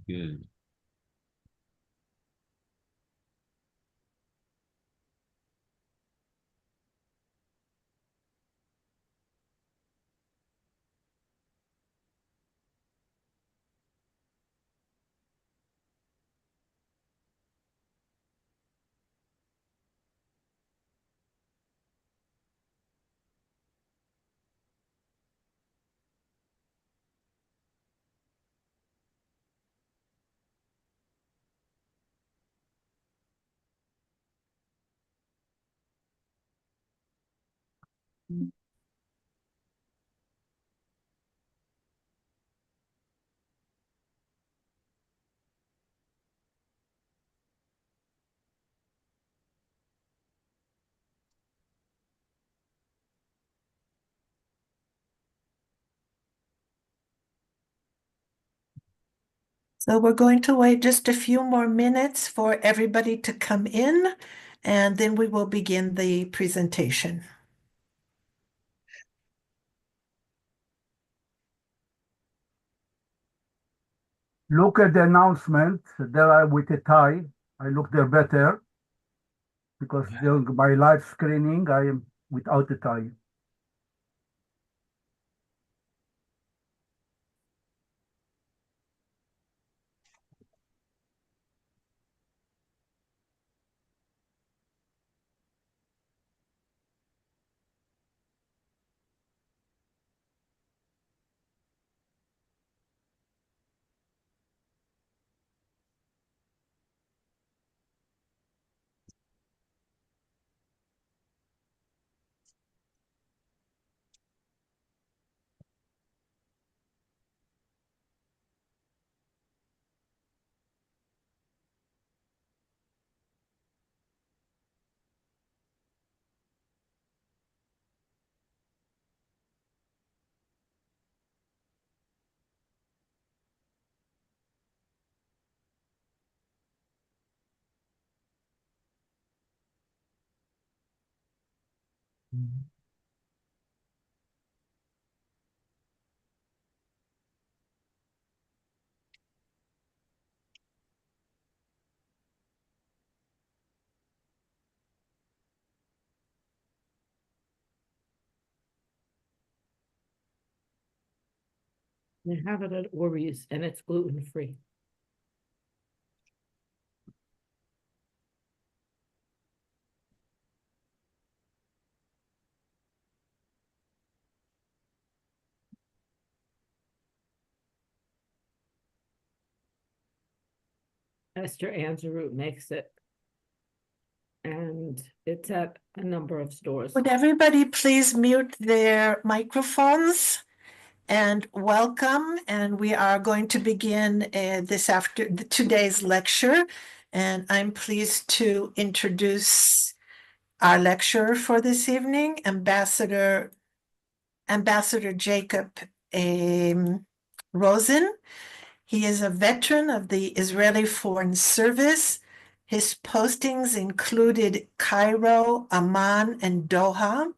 Good. So we're going to wait just a few more minutes for everybody to come in, and then we will begin the presentation. Look at the announcement. There I with a tie. I look there better because during my live screening, I am without a tie. They have it at Orbeez and it's gluten-free. Esther Anzarut makes it. And it's at a number of stores. Would everybody please mute their microphones? And welcome, and we are going to begin today's lecture. And I'm pleased to introduce our lecturer for this evening, Ambassador Jacob Rosen. He is a veteran of the Israeli Foreign Service. His postings included Cairo, Amman, and Doha.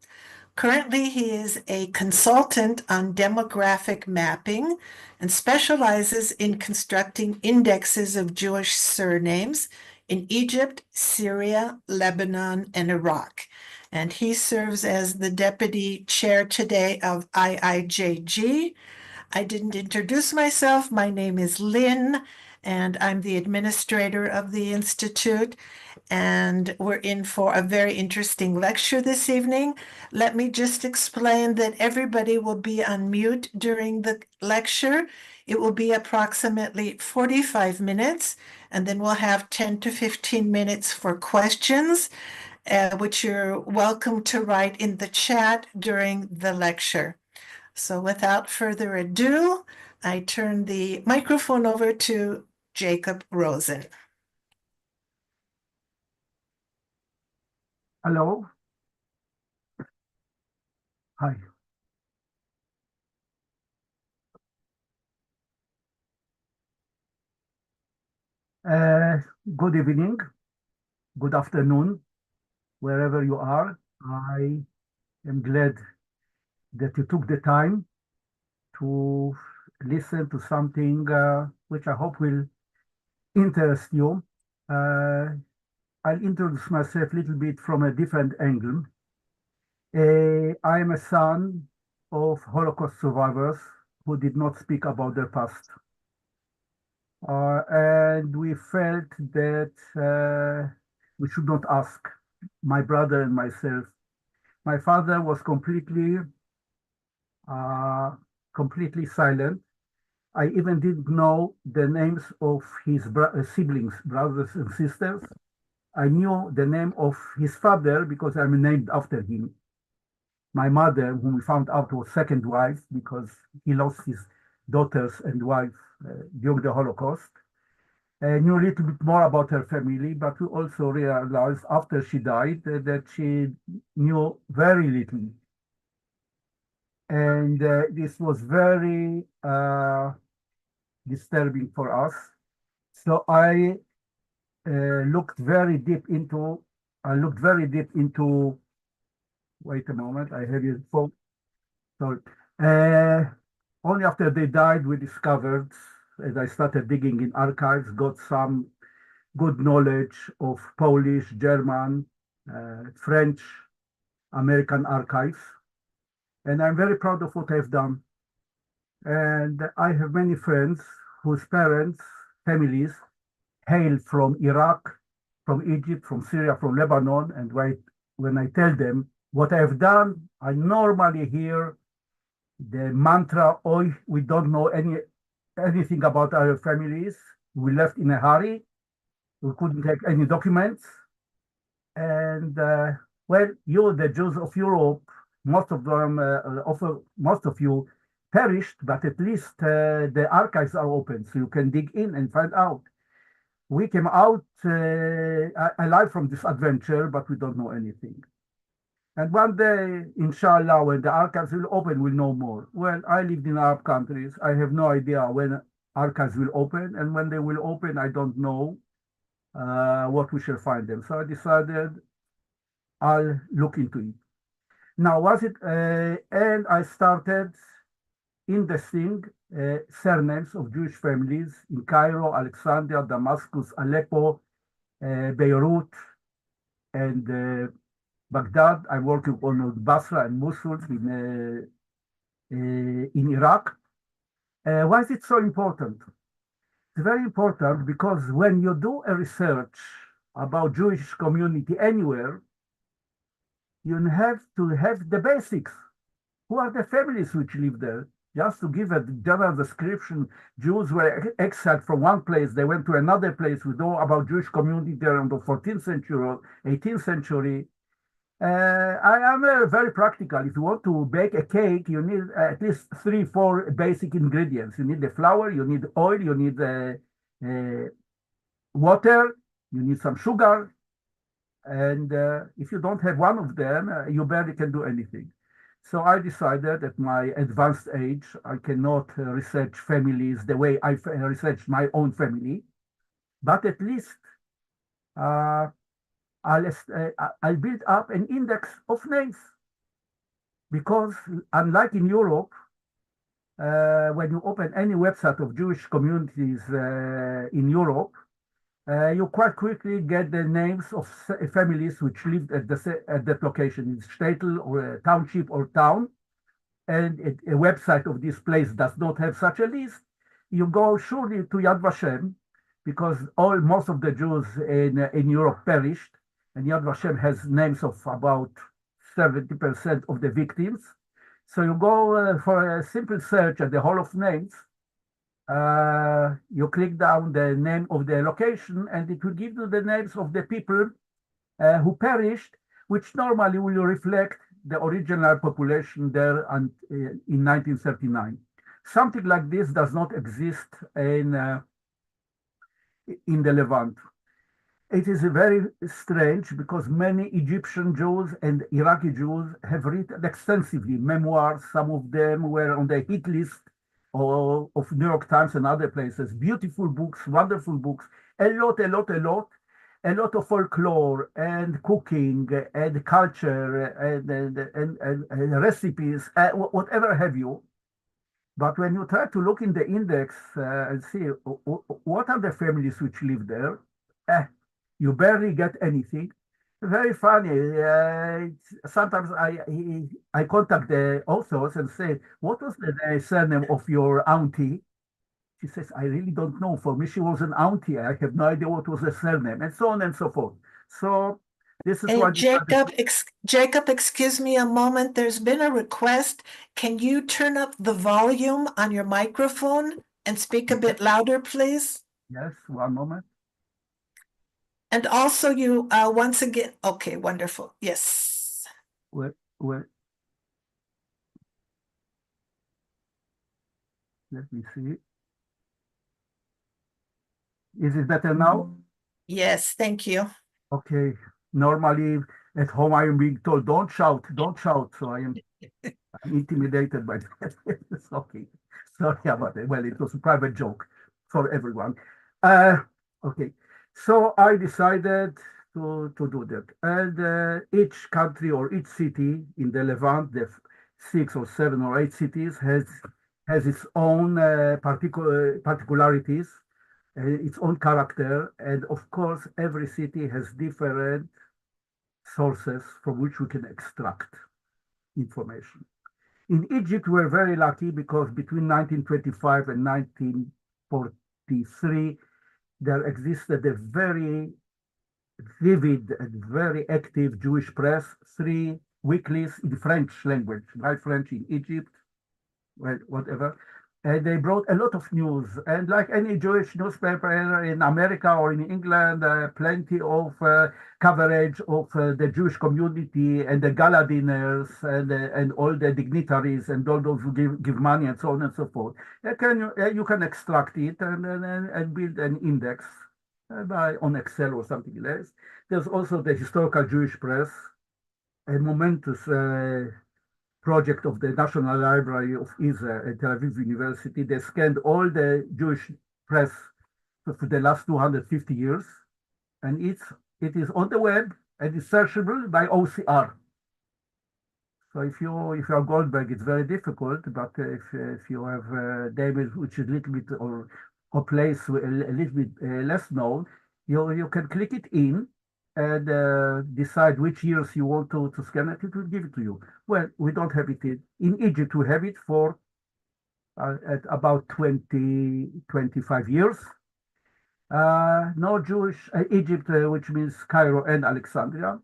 Currently, he is a consultant on demographic mapping and specializes in constructing indexes of Jewish surnames in Egypt, Syria, Lebanon, and Iraq. And he serves as the deputy chair today of IIJG. I didn't introduce myself. My name is Lynn, and I'm the administrator of the Institute. And we're in for a very interesting lecture this evening. Let me just explain that everybody will be on mute during the lecture. It will be approximately 45 minutes, and then we'll have 10 to 15 minutes for questions, which you're welcome to write in the chat during the lecture. So without further ado, I turn the microphone over to Jacob Rosen. Hello. Hi. Good evening, good afternoon, wherever you are. I am glad that you took the time to listen to something which I hope will interest you. I'll introduce myself a little bit from a different angle. I am a son of Holocaust survivors who did not speak about their past. And we felt that we should not ask, my brother and myself. My father was uh, completely silent. I even didn't know the names of his siblings, brothers and sisters. I knew the name of his father because I'm named after him. My mother, whom we found out was second wife because he lost his daughters and wife during the Holocaust. Knew a little bit more about her family, but we also realized after she died that she knew very little. And this was very disturbing for us. So looked very deep into, wait a moment, I have your phone. Sorry. Uh, Only after they died, we discovered, as I started digging in archives, got some good knowledge of Polish, German, French, American archives. And I'm very proud of what I've done. And I have many friends whose parents, families, hail from Iraq, from Egypt, from Syria, from Lebanon. And when I tell them what I've done, I normally hear the mantra, oh, we don't know anything about our families. We left in a hurry. We couldn't take any documents. And well, you, the Jews of Europe, most of them, most of you perished, but at least the archives are open, so you can dig in and find out. We came out alive from this adventure, but we don't know anything. And one day, inshallah, when the archives will open, we'll know more. Well, I lived in Arab countries. I have no idea when archives will open, and when they will open, I don't know what we shall find them. So I decided I'll look into it. Now, and I started indexing surnames of Jewish families in Cairo, Alexandria, Damascus, Aleppo, Beirut, and Baghdad. I'm working on Basra and Mosul in Iraq. Why is it so important? It's very important because when you do a research about Jewish community anywhere, you have to have the basics. Who are the families which live there? Just to give a general description, Jews were exiled from one place, they went to another place. We know about Jewish community there in the 14th century or 18th century. I am very practical. If you want to bake a cake, you need at least 3, 4 basic ingredients. You need the flour, you need oil, you need water, you need some sugar. And if you don't have one of them, you barely can do anything. So I decided at my advanced age, I cannot research families the way I researched my own family, but at least uh, I'll build up an index of names. Because unlike in Europe, when you open any website of Jewish communities in Europe, you quite quickly get the names of families which lived at that location, in shtetl or a township or town, and a website of this place does not have such a list. You go surely to Yad Vashem, because most of the Jews in Europe perished, and Yad Vashem has names of about 70% of the victims. So you go for a simple search at the Hall of Names. You click down the name of the location, and it will give you the names of the people who perished, which normally will reflect the original population there in 1939. Something like this does not exist in the Levant. It is very strange because many Egyptian Jews and Iraqi Jews have written extensively memoirs. Some of them were on the hit list of New York Times and other places. Beautiful books, wonderful books, a lot of folklore and cooking and culture and recipes, whatever have you. But when you try to look in the index and see what are the families which live there, eh, you barely get anything. Very funny. Sometimes I contact the authors and say, "What was the surname of your auntie?" She says, "I really don't know. For me, she was an auntie. I have no idea what was the surname," and so on and so forth. So this is Hey, what Jacob, Jacob, excuse me a moment. There's been a request. Can you turn up the volume on your microphone and speak a bit louder, please? Yes, one moment. And also you, once again, okay, wonderful. Yes. Wait, wait. Let me see. Is it better now? Yes, thank you. Okay. Normally at home I am being told, don't shout, don't shout. So I'm intimidated by that. It's okay. Sorry about it. Well, it was a private joke for everyone. Uh, okay. So I decided to do that. And each country or each city in the Levant, the 6 or 7 or 8 cities, has its own particularities, its own character. And of course, every city has different sources from which we can extract information. In Egypt, we're very lucky because between 1925 and 1943, there existed a very vivid and very active Jewish press, 3 weeklies in French language, right? French in Egypt, well, whatever. And they brought a lot of news. And like any Jewish newspaper in America or in England, plenty of coverage of the Jewish community and the gala dinners and all the dignitaries and all those who give money and so on and so forth. You can extract it and build an index on Excel or something else. There's also the historical Jewish press, a momentous project of the National Library of Israel at Tel Aviv University. They scanned all the Jewish press for the last 250 years, and it is on the web and it's searchable by OCR. So if you're Goldberg, it's very difficult. But if you have David, which is a little bit or place a little bit less known, you can click it in and decide which years you want to scan it. It will give it to you. Well, we don't have it in Egypt. We have it for at about 25 years. No Jewish Egypt, which means Cairo and Alexandria.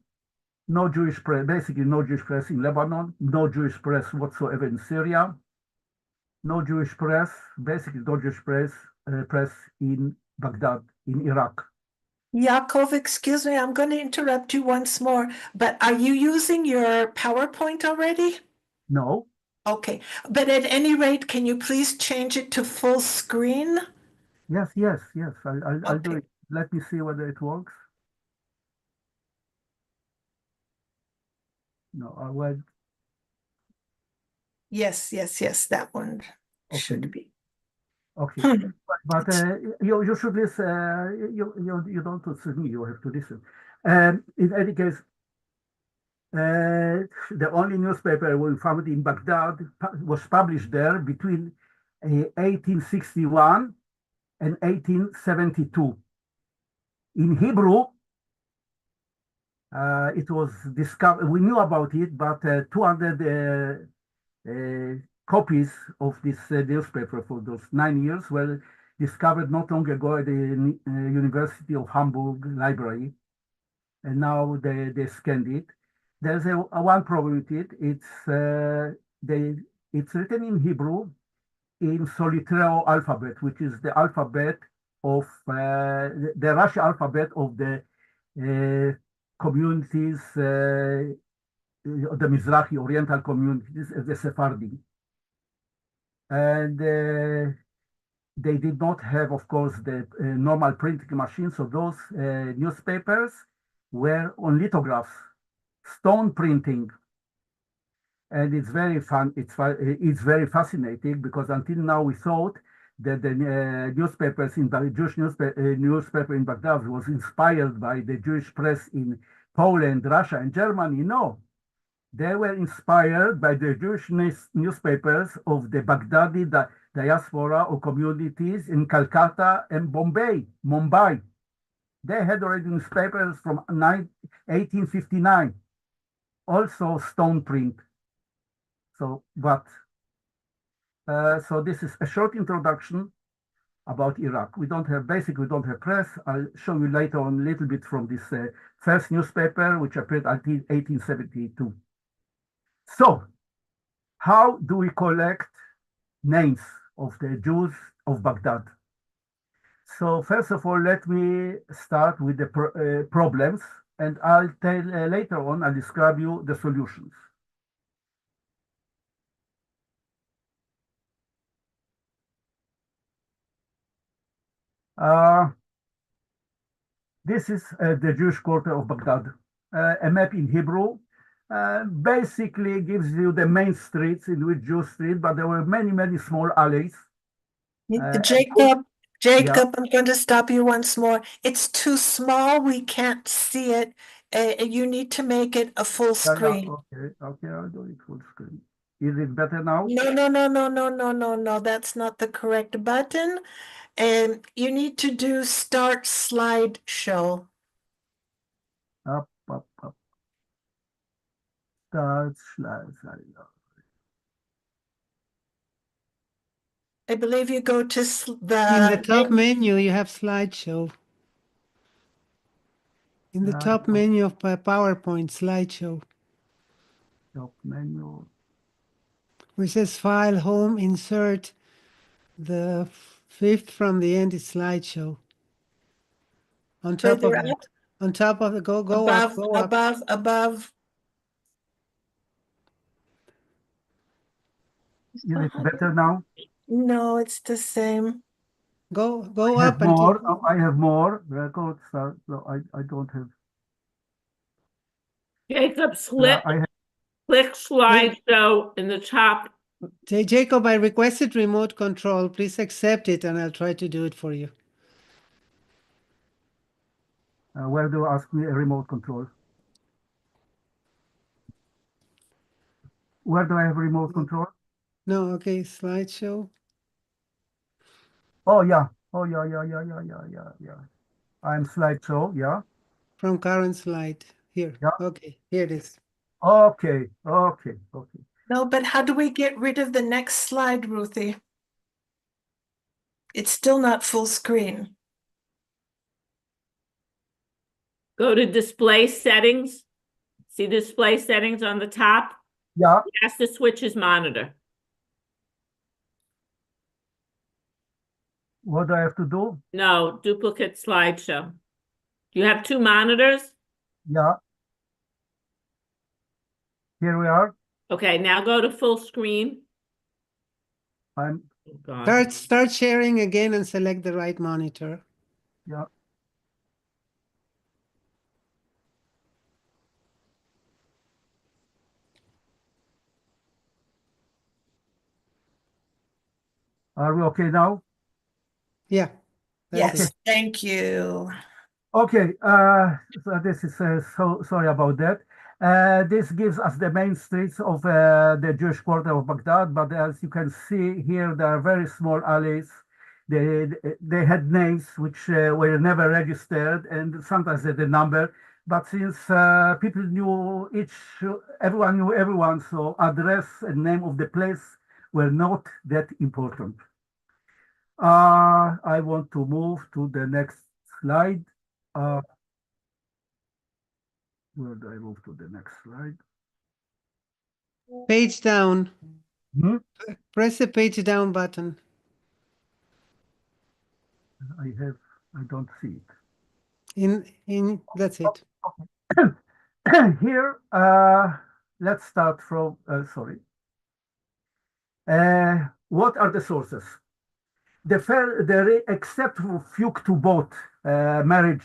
No Jewish press, basically no Jewish press in Lebanon, no Jewish press whatsoever in Syria, no Jewish press, basically no Jewish press in Baghdad, in Iraq. Yaakov, excuse me, I'm going to interrupt you once more, but are you using your PowerPoint already? No. Okay, but at any rate, can you please change it to full screen? Yes, yes, yes. I'll do Okay. it. Let me see whether it works. No, I went. Yes, yes, yes, that one should Okay. be. Okay. But you should listen. You don't listen to me. You have to listen. In any case, the only newspaper we found in Baghdad was published there between 1861 and 1872. In Hebrew, it was discovered, we knew about it, but 200 copies of this newspaper for those 9 years were discovered not long ago at the University of Hamburg Library. And now they scanned it. There's a one problem with it. It's written in Hebrew in Solitreo alphabet, which is the alphabet of the Russian alphabet of the communities, the Mizrahi Oriental communities, the Sephardim. And they did not have, of course, the normal printing machine. So those newspapers were on lithographs, stone printing. And it's very fun. It's very fascinating because until now we thought that the newspapers in the Jewish newspaper in Baghdad was inspired by the Jewish press in Poland, Russia, and Germany. No, They were inspired by the Jewish newspapers of the Baghdadi diaspora or communities in Calcutta and Mumbai. They had already newspapers from 1859, also stone print. So this is a short introduction about Iraq. We don't have press. I'll show you later on a little bit from this first newspaper, which appeared until 1872. So, how do we collect names of the Jews of Baghdad? So, first of all, let me start with the problems, and I'll tell later on, I'll describe you the solutions. This is the Jewish quarter of Baghdad. A map in Hebrew basically gives you the main streets in which Jews street, but there were many, many small alleys. Jacob, Yeah. I'm going to stop you once more. It's too small. We can't see it. You need to make it a full screen. Okay, I'll do it full screen. Is it better now? No. That's not the correct button. And you need to do start slideshow. Up. Start slide. I believe you go to In the top menu, you have slideshow. In the top menu of PowerPoint, slideshow. Top menu. Which says File, Home, Insert. The fifth from the end is slideshow. On top of it. On top of it, go up. Above. Is it better now? No, it's the same. Go I up have more. I have more. Record start. No, I don't have. Jacob, click slideshow in the top. Jacob, I requested remote control. Please accept it and I'll try to do it for you. Where do you ask me a remote control? Where do I have remote control? No, okay, slideshow. Oh yeah. I'm slideshow, yeah. From current slide. Here. Yeah. Okay, here it is. Okay. No, but how do we get rid of the next slide, Ruthie? It's still not full screen. Go to display settings. See display settings on the top? Yeah. He has to switch his monitor. What do I have to do? No, duplicate slideshow. Do you have two monitors? Yeah. Here we are. Okay, now go to full screen. I'm. Oh, God. Start sharing again and select the right monitor. Yeah. Are we okay now? Yeah. Yes, thank you. Okay, so this is so sorry about that. This gives us the main streets of the Jewish quarter of Baghdad, but as you can see here, there are very small alleys. They had names which were never registered, and sometimes they had a number. But since people knew everyone knew everyone, so address and name of the place were not that important. I want to move to the next slide. Where do I move to the next slide? Page down. Hmm? Press the page down button. I don't see it. That's it. Here, let's start from, sorry. What are the sources? Except for Fuktubot, marriage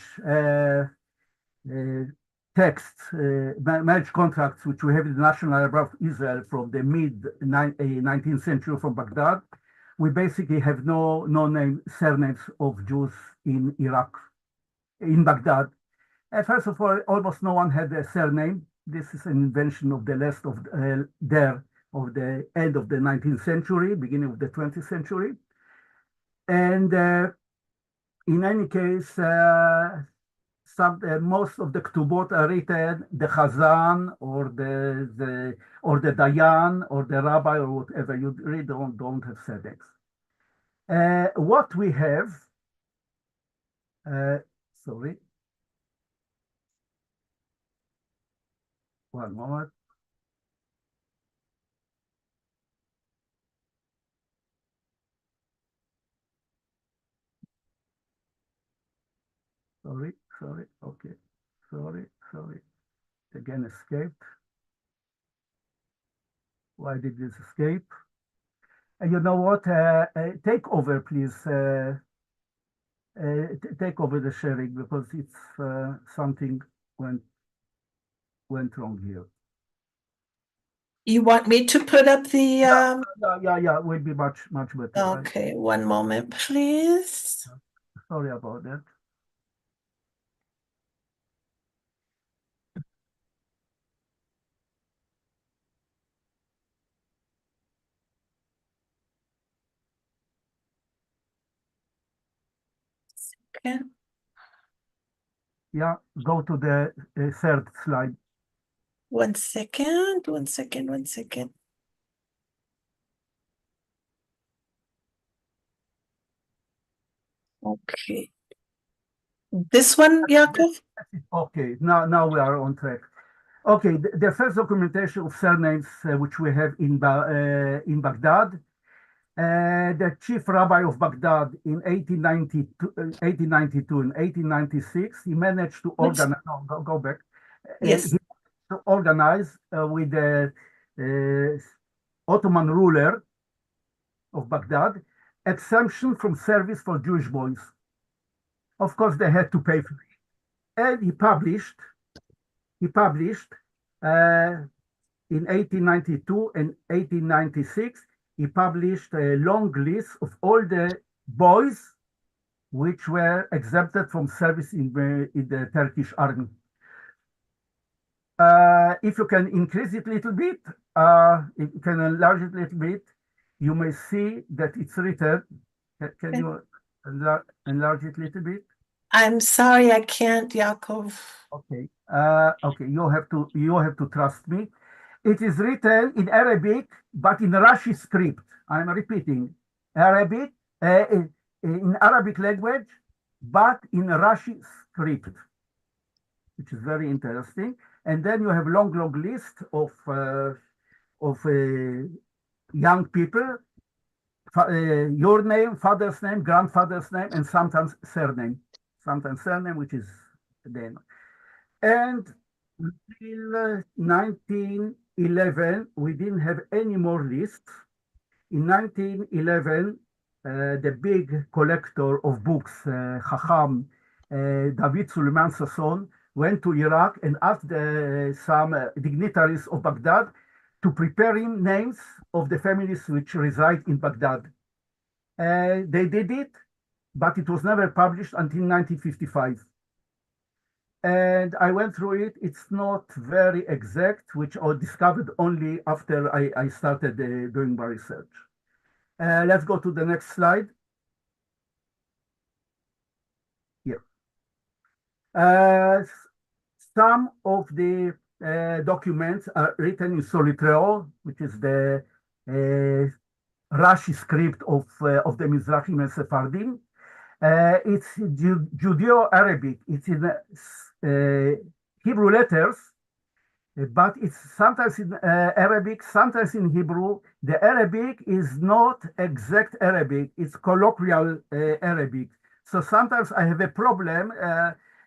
texts, marriage contracts, which we have in the National Library of Israel from the mid-19th century from Baghdad, we basically have no surnames of Jews in Iraq, in Baghdad. First of all, almost no one had a surname. This is an invention of the last of of the end of the 19th century, beginning of the 20th century. And in any case, most of the ktubot are written the Chazan or the Dayan or the Rabbi or whatever. You really don't have tzedeks. What we have, sorry, one moment. Sorry, okay. Sorry. Again, escaped. Why did this escape? And you know what? Take over, please. Take over the sharing because it's something went wrong here. You want me to put up the, Yeah, will be much better. okay, one moment, please. Sorry about that. Okay. Yeah, go to the third slide. One second. Okay. This one, Yaakov? Okay, now we are on track. Okay, the first documentation of surnames which we have in Baghdad, the chief rabbi of Baghdad in 1892 and 1896, he managed to organize, go back, Yes. he to organize with the Ottoman ruler of Baghdad exemption from service for Jewish boys. Of course, they had to pay for it. And he published in 1892 and 1896, he published a long list of all the boys which were exempted from service in the Turkish army. If you can increase it a little bit, if you can enlarge it a little bit, you may see that it's written. Can you enlarge it a little bit? I'm sorry, I can't, Yaakov. Okay. Okay. You have to trust me. It is written in Arabic, but in Rashi script. I'm repeating, Arabic in Arabic language, but in Rashi script, which is very interesting. And then you have long list of young people, your name, father's name, grandfather's name, and sometimes surname. Sometimes surname, which is the name. And until 1911, we didn't have any more lists. In 1911, the big collector of books, Chacham, David Suleiman Sasson, went to Iraq and asked some dignitaries of Baghdad to prepare him names of the families which reside in Baghdad. They did it, but it was never published until 1955. And I went through it. It's not very exact, which I discovered only after I started doing my research. Let's go to the next slide. Here. Some of the documents are written in Solitreo, which is the Rashi script of the Mizrahim and Sephardim. It's Judeo-Arabic. It's in Hebrew letters, but it's sometimes in Arabic, sometimes in Hebrew. The Arabic is not exact Arabic. It's colloquial Arabic. So sometimes I have a problem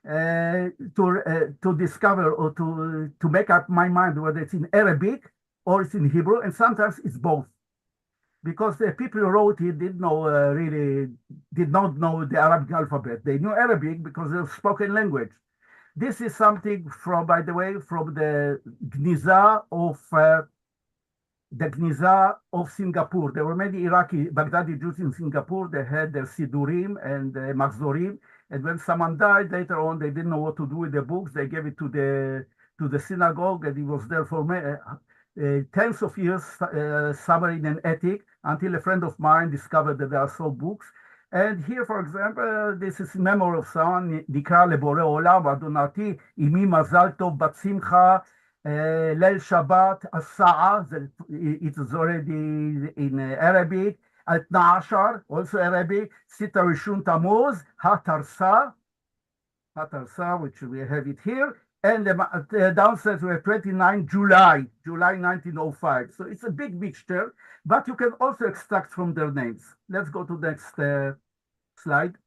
to discover or to make up my mind whether it's in Arabic or it's in Hebrew, and sometimes it's both. Because the people who wrote it did not know the Arabic alphabet. They knew Arabic because of spoken language. This is something from, by the way, from the Gniza of Singapore. There were many Iraqi Baghdadi Jews in Singapore. They had their Sidurim and Makhzorim. And when someone died later on, they didn't know what to do with the books. They gave it to to the synagogue, and he was there for tens of years, somewhere in an attic, until a friend of mine discovered that there are some books. And here, for example, this is memory of someone, נקרא לבורא עולם, אדונתי, אמי מזל טוב בת שמחה, ליל שבת, השעה, it is already in Arabic, al-12 عشر, also Arabic, סita rishun tamuz, hatarsa, which we have it here, and downstairs we have 29 July 1905. So it's a big mixture, but you can also extract from their names. Let's go to the next slide.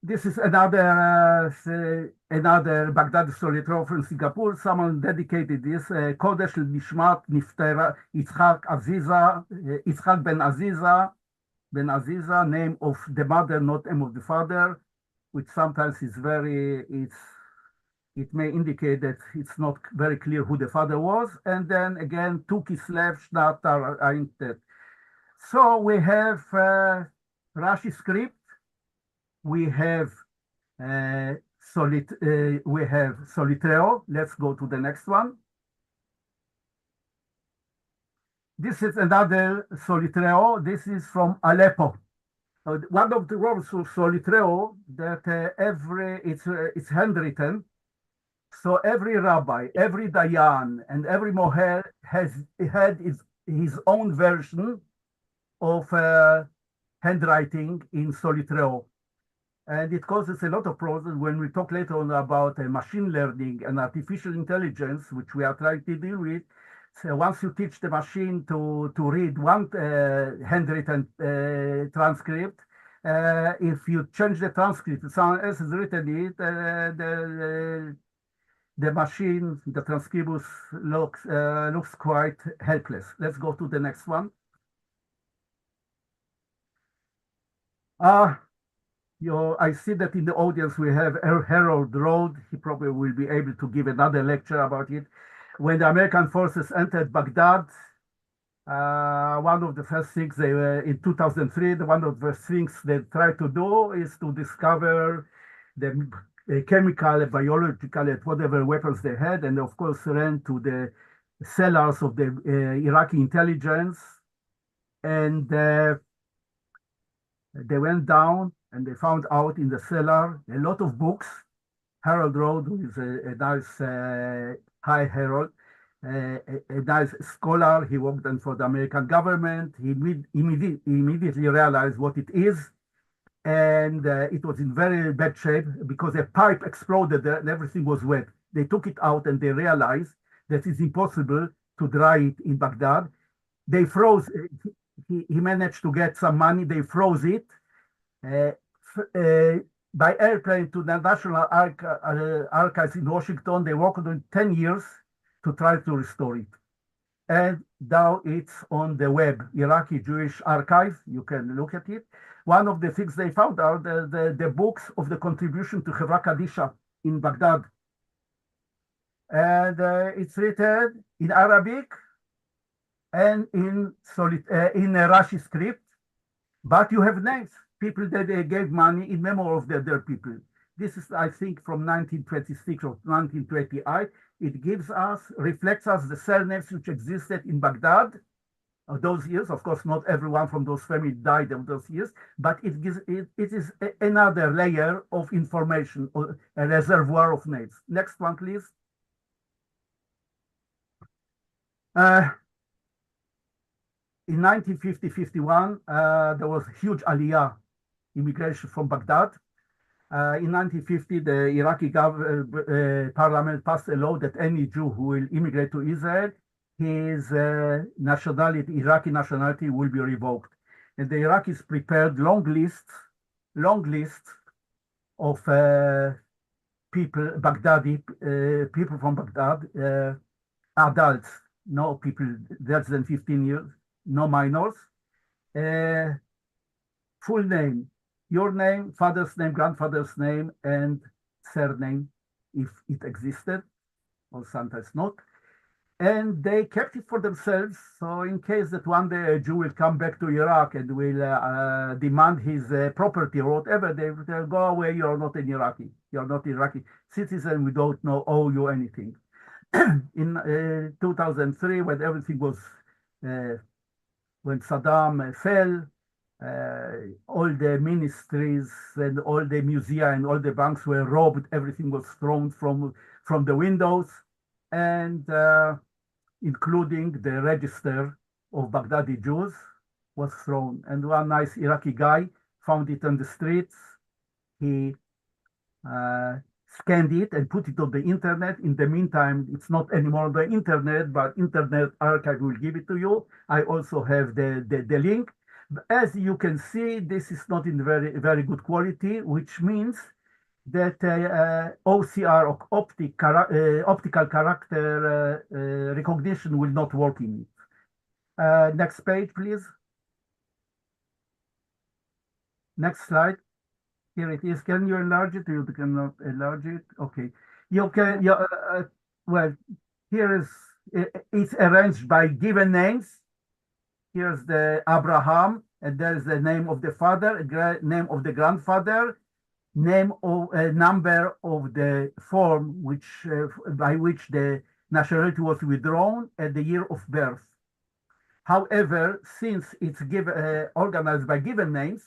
This is another Baghdadi storyteller from Singapore. Someone dedicated this. Kodesh Nishmat Niftera Yitzhak ben Aziza, name of the mother, not name of the father, which sometimes is it may indicate that it's not very clear who the father was. And then again, Tuki Slav Shnatar Aintet. So we have Rashi script. We have Solitreo. Let's go to the next one. This is another Solitreo. This is from Aleppo. One of the rules of Solitreo that it's handwritten. So every rabbi, every dayan, and every moher had his own version of handwriting in Solitreo. And it causes a lot of problems when we talk later on about machine learning and artificial intelligence, which we are trying to deal with. So once you teach the machine to read one handwritten transcript, if you change the transcript, someone else has written it, the machine, the transcribus looks quite helpless. Let's go to the next one. I see that in the audience we have Harold Rode. He probably will be able to give another lecture about it. When the American forces entered Baghdad, one of the first things they were in 2003, one of the things they tried to do is to discover the chemical, biological, whatever weapons they had, and of course ran to the cellars of the Iraqi intelligence, and they went down and they found out in the cellar a lot of books. Harold Rode, who is a nice, hi Harold, a nice scholar. He worked then for the American government. He immediately realized what it is. And it was in very bad shape because a pipe exploded there and everything was wet. They took it out and they realized that it's impossible to dry it in Baghdad. They froze, he managed to get some money, they froze it by airplane to the National Archives in Washington. They worked on 10 years to try to restore it. And now it's on the web, Iraqi Jewish Archive. You can look at it. One of the things they found out, the books of the contribution to Chevra Kadisha in Baghdad. And it's written in Arabic and in Rashi script, but you have names, people that they gave money in memory of their people. This is, I think, from 1926 or 1928. It gives us, reflects us the surnames which existed in Baghdad of those years. Of course, not everyone from those families died of those years, but it is another layer of information, or a reservoir of names. Next one, please. In 1950-51, there was huge aliyah, immigration from Baghdad. In 1950, the Iraqi parliament passed a law that any Jew who will immigrate to Israel, his nationality, Iraqi nationality, will be revoked. And the Iraqis prepared long lists of people, Baghdadi, people from Baghdad, adults, no people less than 15 years, no minors. Full name, your name, father's name, grandfather's name, and surname, if it existed, or sometimes not. and they kept it for themselves. So in case that one day a Jew will come back to Iraq and will demand his property or whatever, they'll go away. You're not an Iraqi. You're not Iraqi citizen. We don't owe you anything. In 2003, when everything was, when Saddam fell, all the ministries and all the museum and all the banks were robbed. Everything was thrown from the windows, and including the register of Baghdadi Jews was thrown. And one nice Iraqi guy found it on the streets. He scanned it and put it on the internet. In the meantime, it's not anymore on the internet, but Internet Archive will give it to you. I also have the link. As you can see, this is not in very good quality, which means that OCR, or optical character recognition, will not work in it. Next page, please. Next slide. Here it is. Can you enlarge it? You cannot enlarge it. Okay. You can. Well, here is. It's arranged by given names. Here's the Abraham, and there's the name of the father, name of the grandfather, name of number of the form which by which the nationality was withdrawn, and the year of birth. However, since it's organized by given names,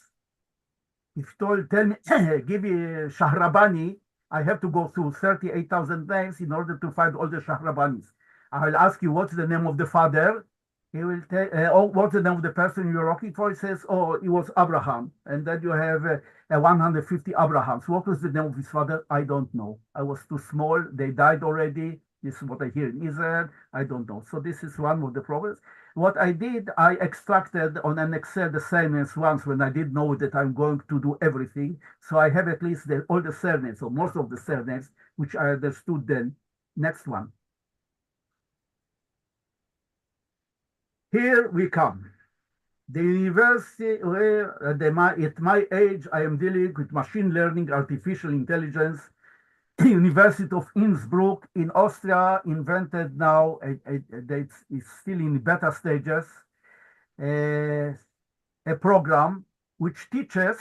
if you tell me give me Shahrabani, I have to go through 38,000 names in order to find all the Shahrabanis. I'll ask you what's the name of the father. He will tell, oh, what's the name of the person you're looking for? He says, oh, it was Abraham. And then you have 150 Abrahams. What was the name of his father? I don't know. I was too small. They died already. This is what I hear in Israel. I don't know. So this is one of the problems. What I did, I extracted on an Excel the surnames once when I didn't know that I'm going to do everything. So I have at least all the surnames, or most of the surnames, which I understood then. Next one. Here we come. The university where at my age I am dealing with machine learning, artificial intelligence. University of Innsbruck in Austria invented now, it's still in beta stages, a program which teaches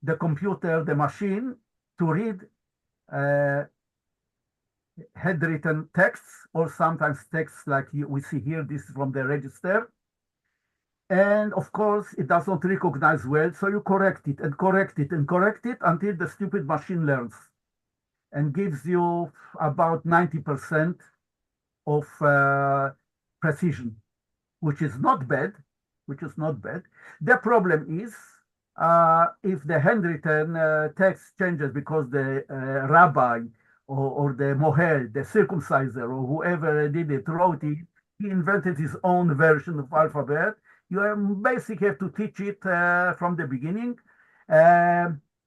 the computer, the machine, to read handwritten texts, or sometimes texts like we see here. This is from the register. And of course, it does not recognize well, so you correct it and correct it and correct it until the stupid machine learns and gives you about 90% of precision, which is not bad, The problem is if the handwritten text changes because the rabbi or the moher, the circumciser, or whoever did it, wrote it, he invented his own version of alphabet. You basically have to teach it from the beginning.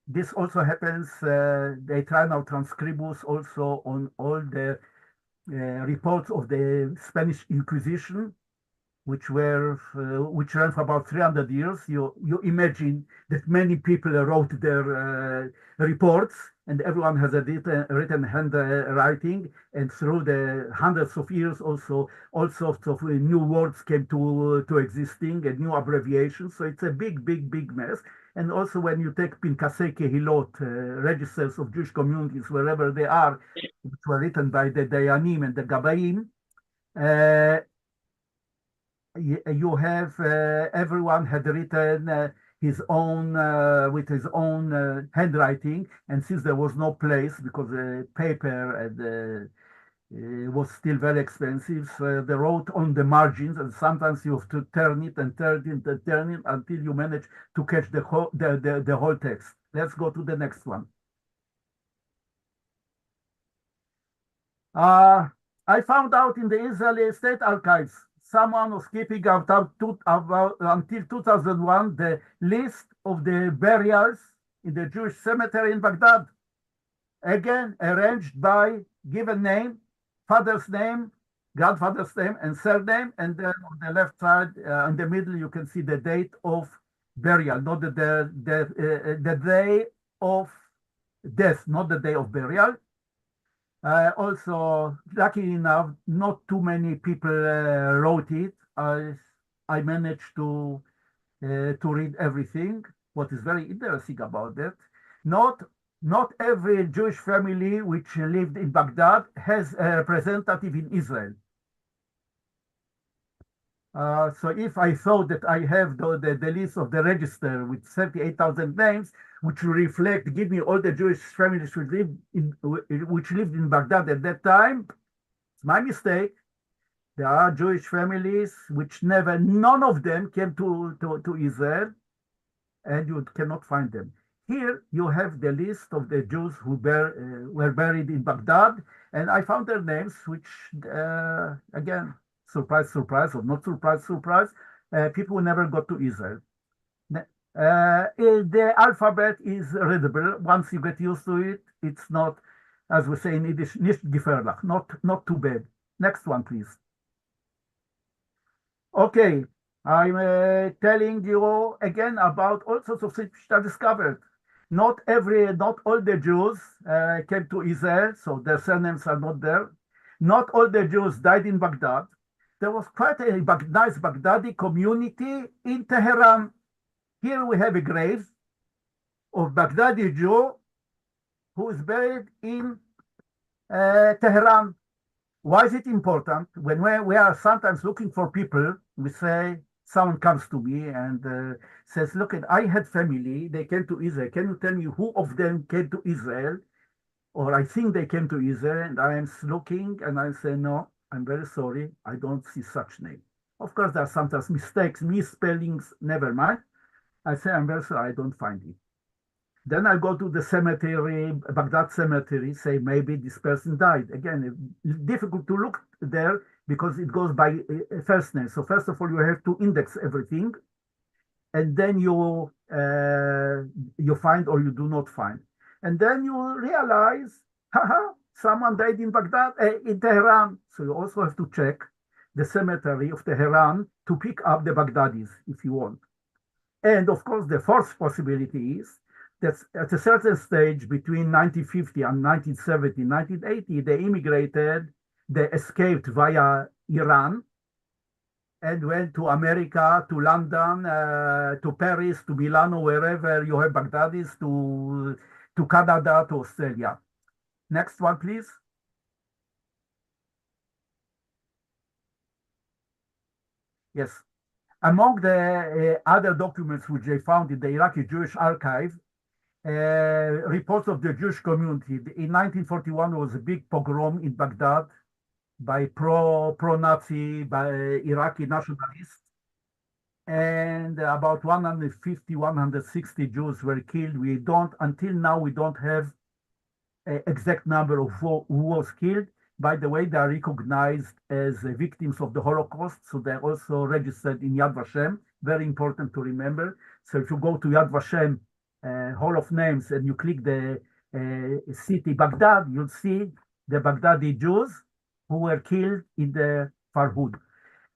This also happens, they try now Transcribus also on all the reports of the Spanish Inquisition, which ran for about 300 years. You imagine that many people wrote their reports, and everyone has a written handwriting, and through the hundreds of years also all sorts of new words came to existing and new abbreviations. So it's a big mess. And also when you take Pinkasei Kehilot, registers of Jewish communities, wherever they are, which were written by the Dayanim and the Gabayim, you have everyone had written his own with his own handwriting, and since there was no place because paper and was still very expensive, they wrote on the margins, and sometimes you have to turn it and turn it and turn it until you manage to catch the whole text. Let's go to the next one. I found out in the Israeli State Archives someone was keeping until 2001 the list of the burials in the Jewish cemetery in Baghdad. Again, arranged by given name, father's name, grandfather's name, and surname. And then on the left side, in the middle, you can see the date of burial, not the day of death, not the day of burial. Also, lucky enough, not too many people wrote it. I managed to read everything. What is very interesting about that, not not every Jewish family which lived in Baghdad has a representative in Israel. So if I thought that I have the list of the register with 38,000 names, which reflect, give me all the Jewish families which lived in Baghdad at that time, it's my mistake. There are Jewish families which never, none of them came to Israel, and you cannot find them. Here you have the list of the Jews who were buried in Baghdad, and I found their names, which, again, surprise, surprise, or not surprise, surprise, people who never got to Israel. The alphabet is readable. Once you get used to it, it's not, as we say in Yiddish, nicht gefährlich, not too bad. Next one, please. Okay, I'm telling you again about all sorts of things which I discovered. Not all the Jews came to Israel, so their surnames are not there. Not all the Jews died in Baghdad. There was quite a nice Baghdadi community in Tehran. Here we have a grave of Baghdadi Jew who is buried in Tehran. Why is it important? When we are sometimes looking for people, we say, someone comes to me and says, look, I had family, they came to Israel. Can you tell me who of them came to Israel? Or I think they came to Israel, and I am looking and I say, no, I'm very sorry, I don't see such name. Of course, there are sometimes mistakes, misspellings, never mind. I say, I'm very sorry, I don't find it. Then I go to the cemetery, Baghdad cemetery, say maybe this person died. Again, difficult to look there because it goes by first name. So first of all, you have to index everything, and then you find or you do not find. And then you realize, haha, someone died in Baghdad, in Tehran. So you also have to check the cemetery of Tehran to pick up the Baghdadis if you want. And of course, the fourth possibility is that at a certain stage between 1950 and 1970, 1980, they immigrated, they escaped via Iran and went to America, to London, to Paris, to Milano, wherever you have Baghdadis, to Canada, to Australia. Next one, please. Yes. Among the other documents which they found in the Iraqi Jewish archive, reports of the Jewish community. In 1941, there was a big pogrom in Baghdad by pro-Nazi, by Iraqi nationalists. And about 150, 160 Jews were killed. Until now, we don't have an exact number of who was killed. By the way, they are recognized as victims of the Holocaust, so they're also registered in Yad Vashem. Very important to remember. So if you go to Yad Vashem Hall of Names and you click the city Baghdad, you'll see the Baghdadi Jews who were killed in the Farhud.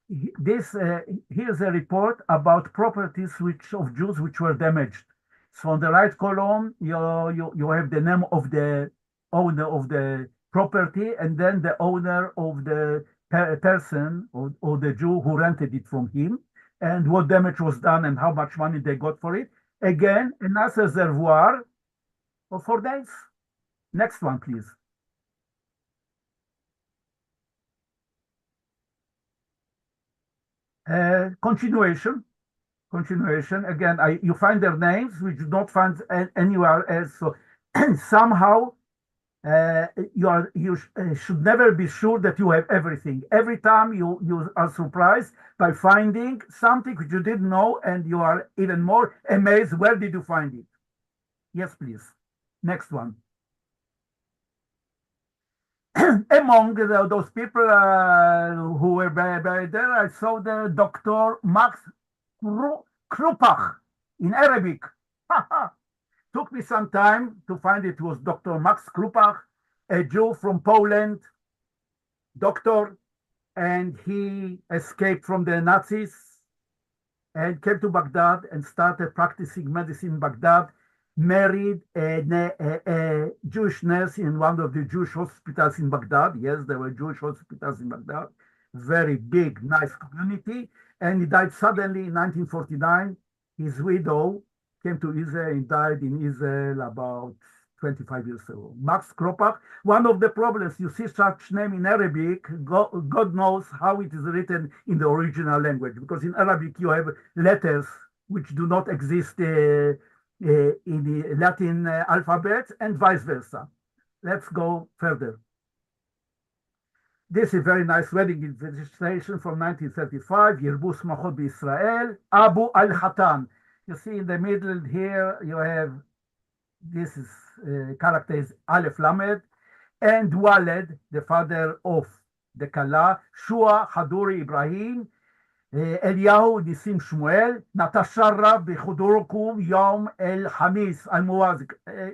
Here's a report about properties of Jews which were damaged. So on the right column, you have the name of the owner of the property, and then the owner of the person or the Jew who rented it from him, and what damage was done and how much money they got for it. Again, a nice reservoir of 4 days. Next one, please. Continuation. Again, you find their names, which you don't find anywhere else. So somehow you should never be sure that you have everything. Every time you are surprised by finding something which you didn't know, and you are even more amazed. Where did you find it? Yes, please. Next one. Among those people who were buried there, I saw the Dr. Max Krupach in Arabic. Took me some time to find it was Dr. Max Krupach, a Jew from Poland, doctor, and he escaped from the Nazis and came to Baghdad and started practicing medicine in Baghdad. married a Jewish nurse in one of the Jewish hospitals in Baghdad. Yes, there were Jewish hospitals in Baghdad. Very big, nice community. And he died suddenly in 1949. His widow came to Israel and died in Israel about 25 years ago. Max Kropak. One of the problems, you see such name in Arabic, God knows how it is written in the original language, because in Arabic you have letters which do not exist in the Latin alphabet and vice versa. Let's go further. This is a very nice wedding invitation from 1935, Yirbus Machot Israel, Abu al-Hatan. You see in the middle here, you have, this is character is Aleph Lamed, and Waled, the father of the Kala, Shua Haduri Ibrahim, אליהו ניסים שמואל, נתשרף בחודורקום יום אל חמיס الموازق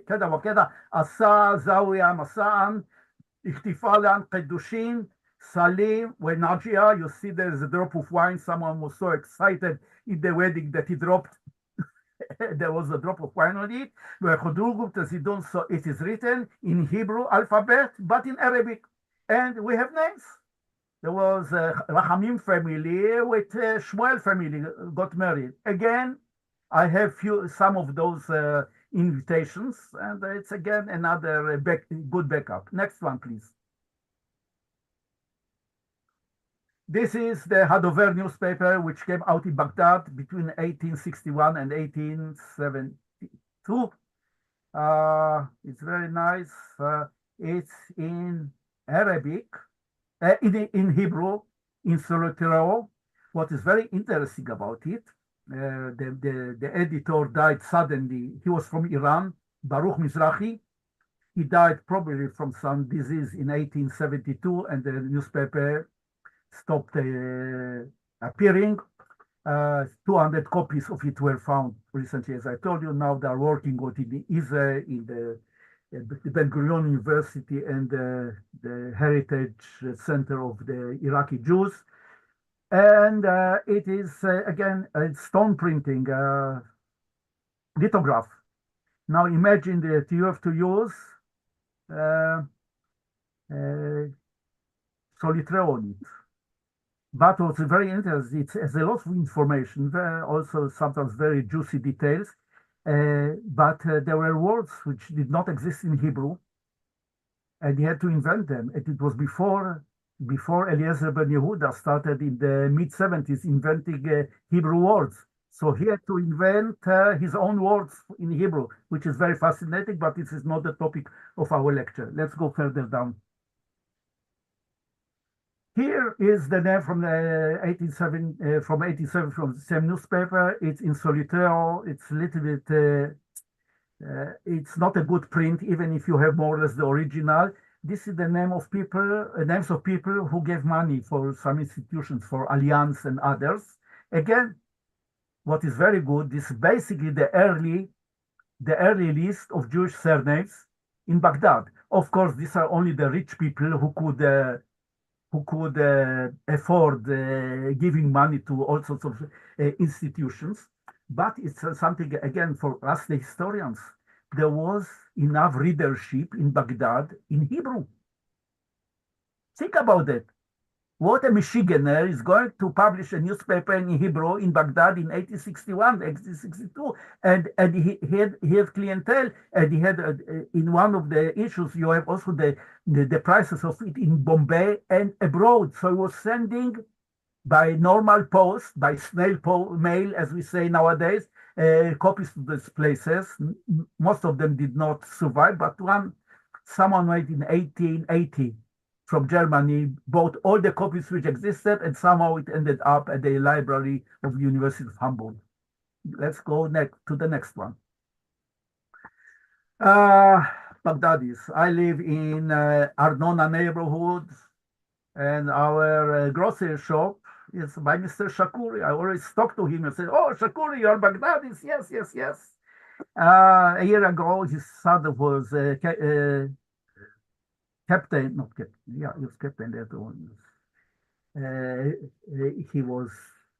كذا وكذا عصا زاوية مساء احتفالا قدوشين Salim وناجية. You see there is a drop of wine. Someone was so excited in the wedding that he dropped there was a drop of wine on it. So it is written in Hebrew alphabet but in Arabic, and we have names. There was a Rahamim family with Shmuel family got married. Again, I have some of those invitations, and it's again another good backup. Next one, please. This is the Hadover newspaper, which came out in Baghdad between 1861 and 1872. It's very nice. It's in Arabic. In Hebrew, in Solotero. What is very interesting about it, the editor died suddenly. He was from Iran, Baruch Mizrahi. He died probably from some disease in 1872, and the newspaper stopped appearing. 200 copies of it were found recently, as I told you. Now they are working on it in Israel, in the Ben Gurion University and the Heritage Center of the Iraqi Jews. And it is, again, a stone printing lithograph. Now imagine that you have to use Solitreo on it. But what's very interesting, it has a lot of information, also sometimes very juicy details. But there were words which did not exist in Hebrew, and he had to invent them. And it was before Eliezer ben Yehuda started in the mid-70s inventing Hebrew words. So he had to invent his own words in Hebrew, which is very fascinating, but this is not the topic of our lecture. Let's go further down. Here is the name from the 87 from the same newspaper. It's in Solitaire. It's a little bit, it's not a good print, even if you have more or less the original. This is the name of people, names of people who gave money for some institutions, for Allianz and others. Again, what is very good, this is basically the early list of Jewish surnames in Baghdad. Of course, these are only the rich people who could afford giving money to all sorts of institutions. But it's something, again, for us, the historians, there was enough readership in Baghdad in Hebrew. Think about it. What a Michiganer is going to publish a newspaper in Hebrew in Baghdad in 1861, 1862, and he had clientele, and he had in one of the issues you have also the prices of it in Bombay and abroad. So he was sending by normal post, by snail mail, as we say nowadays, copies to these places. Most of them did not survive, but someone made in 1880. From Germany, bought all the copies which existed, and somehow it ended up at the library of the University of Hamburg. Let's go to the next one. Baghdadis. I live in Arnona neighborhood, and our grocery shop is by Mr. Shakuri. I always talk to him and say, "Oh, Shakuri, you're Baghdadis." Yes, yes, yes. A year ago, his son was captain, not captain, yeah, he was captain there. He was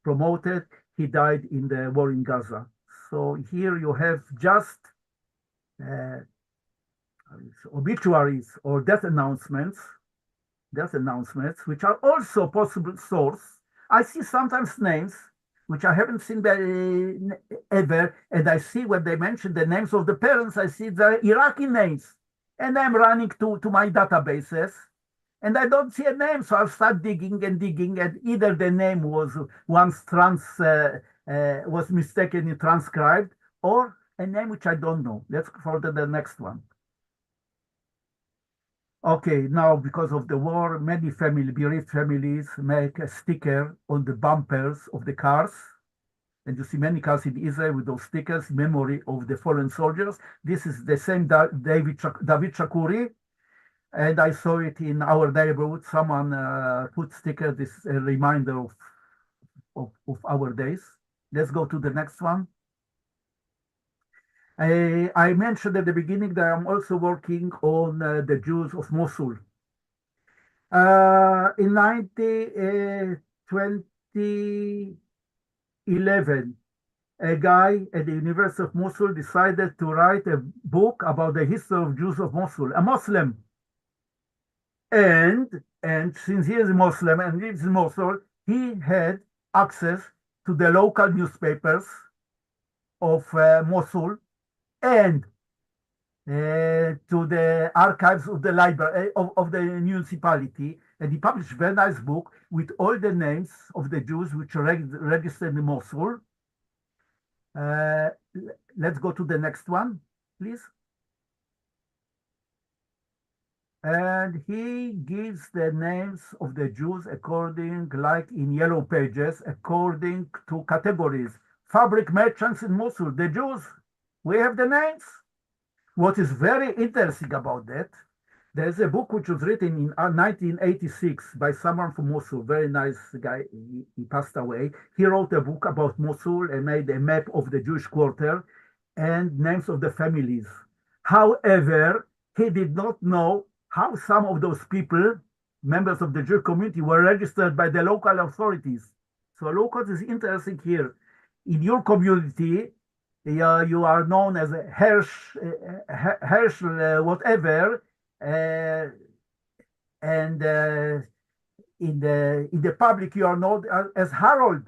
promoted. He died in the war in Gaza. So here you have just uh, obituaries or death announcements, which are also possible source. I see sometimes names which I haven't seen ever, and I see when they mention the names of the parents, I see the Iraqi names, and I'm running to my databases, and I don't see a name, so I'll start digging, and either the name was once was mistakenly transcribed, or a name which I don't know. Let's go to the next one. Okay, now because of the war, many bereaved families make a sticker on the bumpers of the cars. And you see many cars in Israel with those stickers, memory of the fallen soldiers. This is the same David Shakuri. And I saw it in our neighborhood. Someone put sticker, this is a reminder of our days. Let's go to the next one. I mentioned at the beginning that I'm also working on the Jews of Mosul. In 2011, a guy at the University of Mosul decided to write a book about the history of Jews of Mosul, a Muslim. And since he is a Muslim and lives in Mosul, he had access to the local newspapers of Mosul and to the archives of the library of the municipality, and he published a very nice book with all the names of the Jews which are registered in Mosul. Let's go to the next one, please. And he gives the names of the Jews according, like in Yellow Pages, according to categories. Fabric merchants in Mosul, the Jews, we have the names. What is very interesting about that, there's a book which was written in 1986 by someone from Mosul, very nice guy, he passed away. He wrote a book about Mosul and made a map of the Jewish quarter and names of the families. However, he did not know how some of those people, members of the Jewish community, were registered by the local authorities. So locals is interesting here. In your community, you are known as a Herschel, whatever, and in the public you are known as Harold.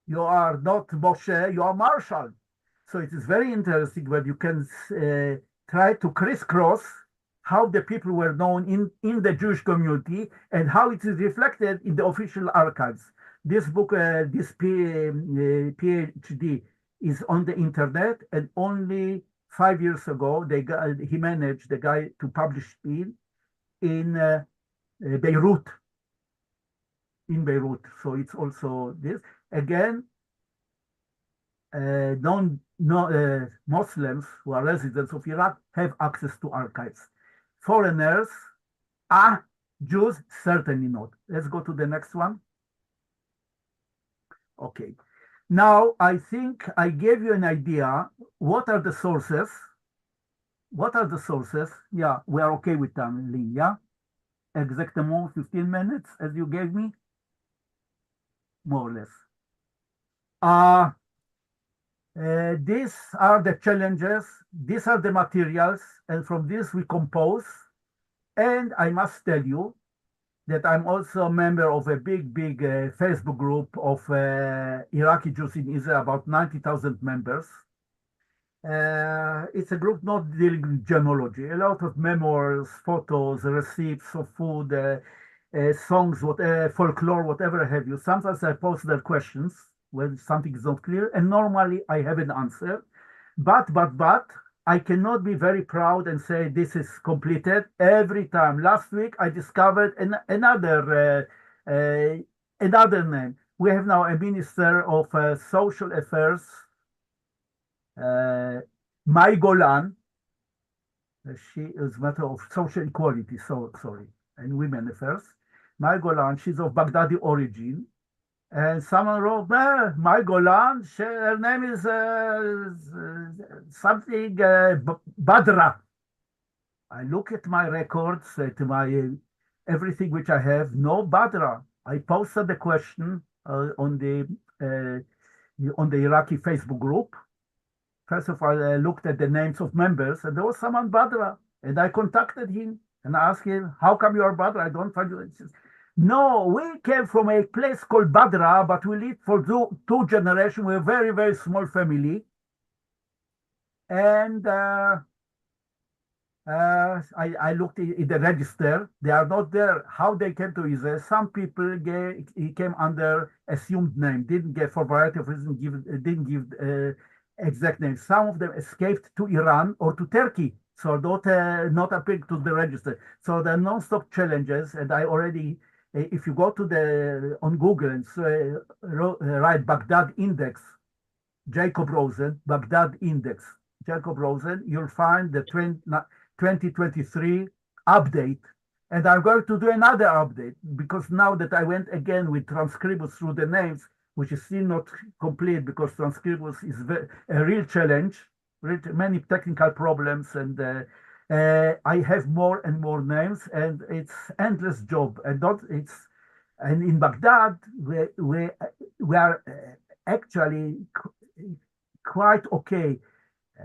You are not Moshe, you are Marshall. So it is very interesting when you can try to crisscross how the people were known in the Jewish community and how it is reflected in the official archives. This book, this PhD is on the internet, and only 5 years ago he managed, the guy, to publish it in Beirut. In Beirut, so it's also this again. Muslims who are residents of Iraq have access to archives. Foreigners, Jews, certainly not. Let's go to the next one. Okay. Now, I think I gave you an idea. What are the sources? What are the sources? Yeah, we are okay with them, Lynn, yeah? Exactement 15 minutes, as you gave me? More or less. These are the challenges. These are the materials. And from this, we compose. And I must tell you that I'm also a member of a big Facebook group of Iraqi Jews in Israel, about 90,000 members. It's a group not dealing with genealogy, a lot of memoirs, photos, receipts of food, songs, folklore, whatever have you. Sometimes I post their questions when something is not clear, and normally I have an answer. But I cannot be very proud and say this is completed every time. Last week I discovered another name. We have now a minister of social affairs, Mai Golan. She is a matter of social equality, and women affairs. Mai Golan, she's of Baghdadi origin. And someone wrote, Mai Golan, her name is something Badra. I look at my records, at my everything which I have, no Badra. I posted the question on the Iraqi Facebook group, first of all, I looked at the names of members, and there was someone Badra, and I contacted him and asked him, "How come you are Badra? I don't find you." He says, "No, we came from a place called Badra, but we lived for two generations. We're a very, very small family, and I looked in the register. They are not there. How they came to Israel? Some people he came under assumed name, didn't get for variety of reasons, didn't give exact name. Some of them escaped to Iran or to Turkey, so not appearing to the register. So there are non-stop challenges, and I already, if you go to on Google and write Baghdad Index, Jacob Rosen, Baghdad Index, Jacob Rosen, you'll find the 2023 update. And I'm going to do another update because now that I went again with Transcribus through the names, which is still not complete because Transcribus is a real challenge, many technical problems, and I have more and more names, and it's endless job. And in Baghdad we are actually quite okay.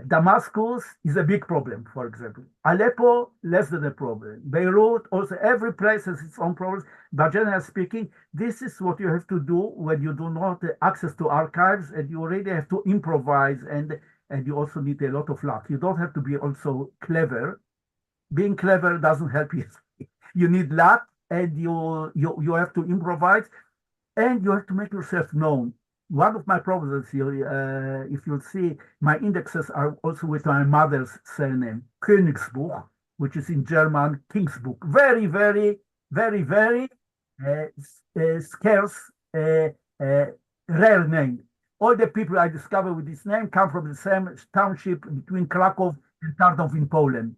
Damascus is a big problem, for example. Aleppo, less than a problem. Beirut, also, every place has its own problems. But generally speaking, this is what you have to do when you do not have access to archives, and you really have to improvise, and you also need a lot of luck. You don't have to be also clever. Being clever doesn't help you. You need luck, and you have to improvise, and you have to make yourself known. One of my problems here, if you'll see, my indexes are also with my mother's surname, Königsbuch, which is in German, King's Book. Very, very, very, very scarce, rare name. All the people I discovered with this name come from the same township between Krakow and Tarnów in Poland.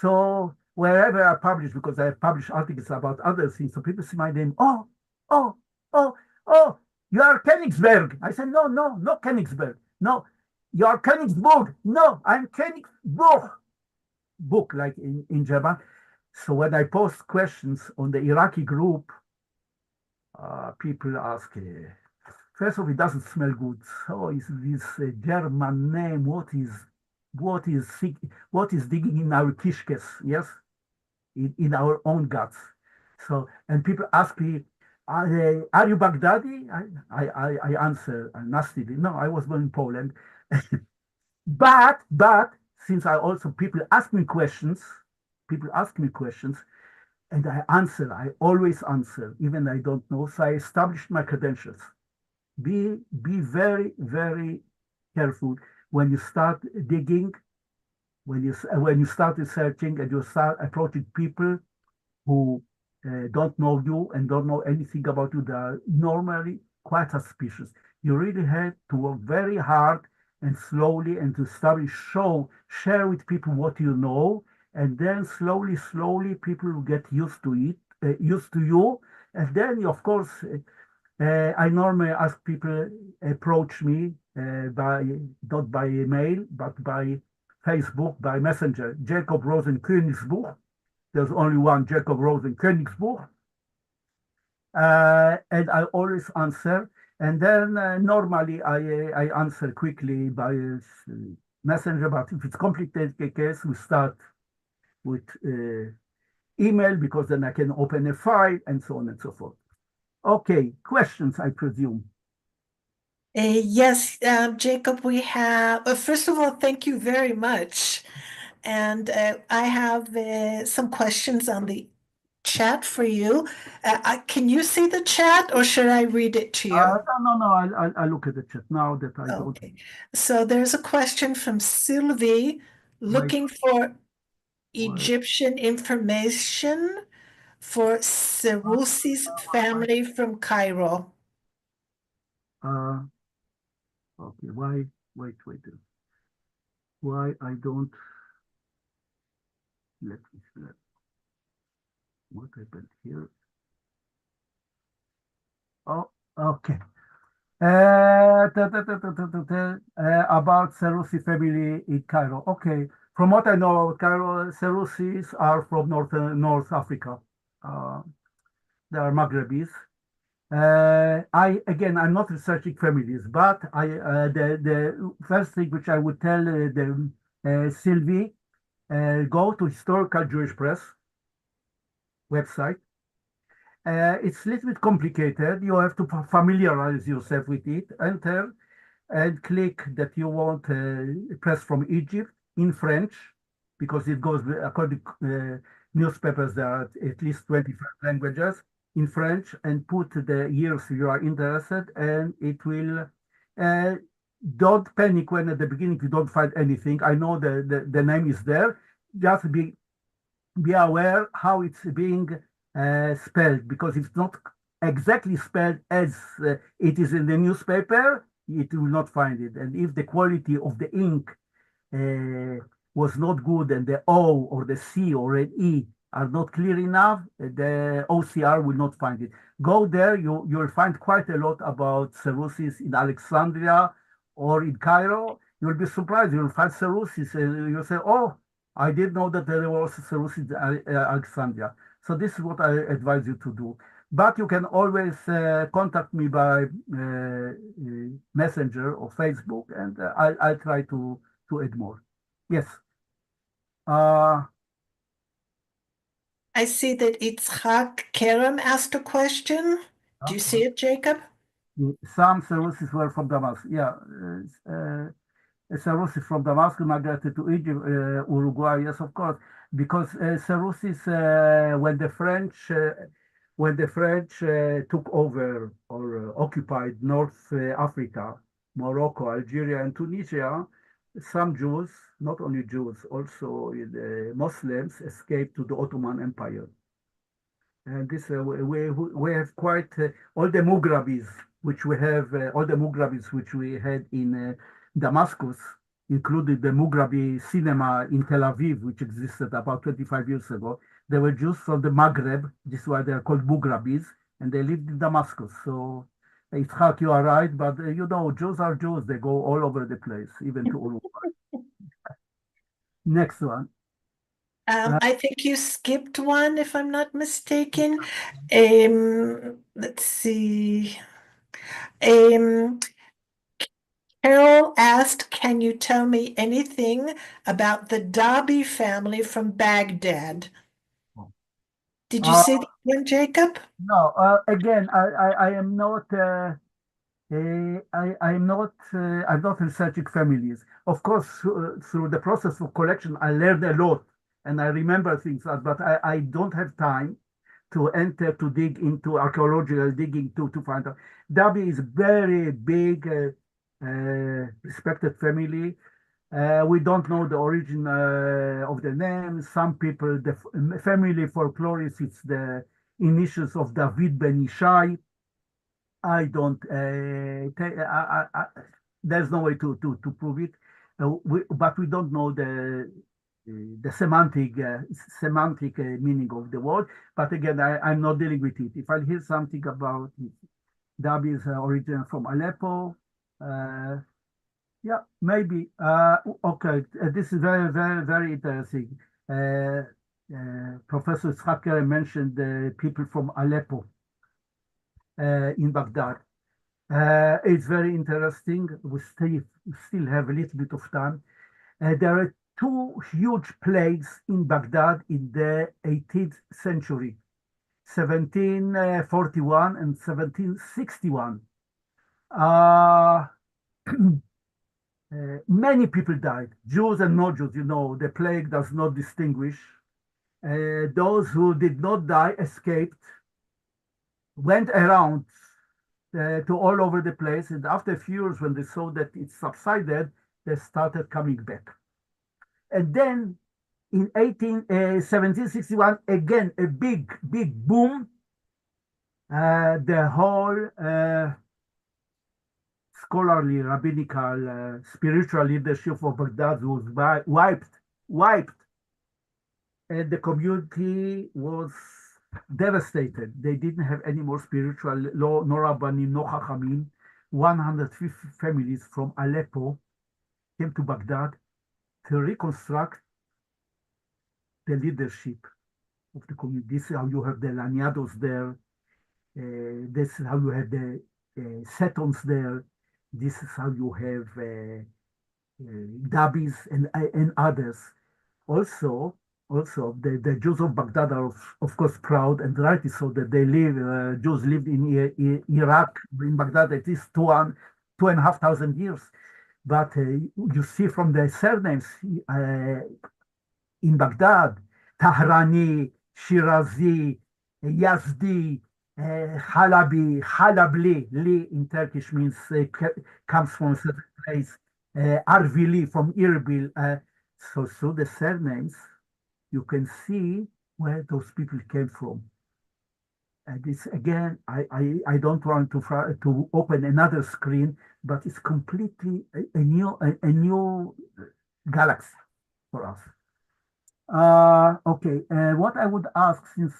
So wherever I publish, because I publish articles about other things, so people see my name, oh, you are Königsberg. I said, no, not Königsberg. No, you are Königsburg. No, I'm Königsburg. Book, like in German. So when I post questions on the Iraqi group, people ask, first of all, it doesn't smell good. So is this German name? What is digging in our kishkes? Yes, in our own guts. So, and people ask me, are you Baghdadi? I answer nastily, no, I was born in Poland. but since people ask me questions, and I always answer, even I don't know. So I established my credentials. Be very, very careful when you start digging, when you start researching, and you start approaching people who don't know you and don't know anything about you. They are normally quite suspicious. You really have to work very hard and slowly, and to establish, share with people what you know, and then slowly people will get used to it, used to you. And then, of course, I normally ask people approach me not by email, but by Facebook, by Messenger, Jacob Rosen Königsbuch. There's only one Jacob Rosen Königsbuch. And I always answer. And then normally I answer quickly by Messenger, but if it's complicated case, we start with email, because then I can open a file and so on and so forth. Okay, questions, I presume. Yes, Jacob, we have, first of all, thank you very much. And I have some questions on the chat for you. Can you see the chat, or should I read it to you? No, I'll look at the chat now that I don't. Okay. So there's a question from Sylvie looking for Egyptian information for Serusi's family from Cairo. Okay, wait. Why I don't, let me see what happened here. Oh, okay. About Serusi family in Cairo. Okay, from what I know about Cairo, Serusis are from North Africa. They are Maghrebis. I'm not researching families, but the first thing which I would tell Sylvie, go to Historical Jewish Press website. It's a little bit complicated. You have to familiarize yourself with it. Enter and click that you want press from Egypt in French, because it goes according to newspapers. There are at least 25 languages in French, and put the years you are interested, and it will. Don't panic when at the beginning you don't find anything. I know the name is there. Just be aware how it's being spelled, because if it's not exactly spelled as it is in the newspaper, it will not find it. And if the quality of the ink was not good, and the O or the C or an E are not clear enough, the OCR will not find it. Go there, you'll find quite a lot about Seleucus in Alexandria or in Cairo. You'll be surprised. You'll find Seleucus, and you'll say, "Oh, I didn't know that there was Seleucus in Alexandria." So this is what I advise you to do. But you can always contact me by Messenger or Facebook, and I'll try to add more. Yes. I see that Itzhak Kerem asked a question. Do you see it, Jacob? Some Seleucids were from Damascus. Yeah. Seleucus from Damascus migrated to Egypt, Uruguay. Yes, of course, because Seleucus, when the French took over or occupied North Africa, Morocco, Algeria, and Tunisia, some Jews, not only Jews, also Muslims, escaped to the Ottoman Empire. And this we have quite all the Mughrabis, which we had in Damascus, including the Mughrabi cinema in Tel Aviv, which existed about 25 years ago. They were Jews from the Maghreb. This is why they are called Mughrabis, and they lived in Damascus. So, Yitzhak, you are right, but Jews are Jews. They go all over the place, even to Uruguay. Next one. I think you skipped one, if I'm not mistaken. Let's see. Carol asked, can you tell me anything about the Dabi family from Baghdad? Did you see that one, Jacob? No, again, I am not. I'm not researching families. Of course, through the process of collection, I learned a lot and I remember things, but I don't have time to dig into archaeological digging to find out. Dabi is very big, respected family. We don't know the origin of the name. Some people, the family folklorists, it's the initials of David ben Ishai. I don't. There's no way to prove it, but we don't know the semantic meaning of the word. But again, I'm not dealing with it. If I hear something about it, Dabi is origin from Aleppo. Yeah, maybe. Okay, this is very, very, very interesting. Professor Schacker mentioned the people from Aleppo in Baghdad. It's very interesting. We still have a little bit of time. There are two huge plagues in Baghdad in the 18th century, 1741 and 1761. Many people died, Jews and non-Jews. The plague does not distinguish. Those who did not die escaped, went around to all over the place, and after a few years, when they saw that it subsided, they started coming back. And then in 1761, again, a big boom. The whole scholarly, rabbinical, spiritual leadership of Baghdad was wiped, and the community was devastated. They didn't have any more spiritual law, no Rabbanim, no Chachamim. 150 families from Aleppo came to Baghdad to reconstruct the leadership of the community. This is how you have the Laniados there. This is how you have the setons there. This is how you have Dabis and others. Also, the Jews of Baghdad are of course proud, and rightly so, that they live. Jews lived in Iraq, in Baghdad, at least 2,500 years. But you see from the surnames in Baghdad, Tahrani, Shirazi, Yazdi, Halabi, Halabli. Li in Turkish means comes from a certain place. Arvili from Irbil. So through the surnames, you can see where those people came from. And this again, I don't want to open another screen, but it's completely a new galaxy for us. Okay, what I would ask, since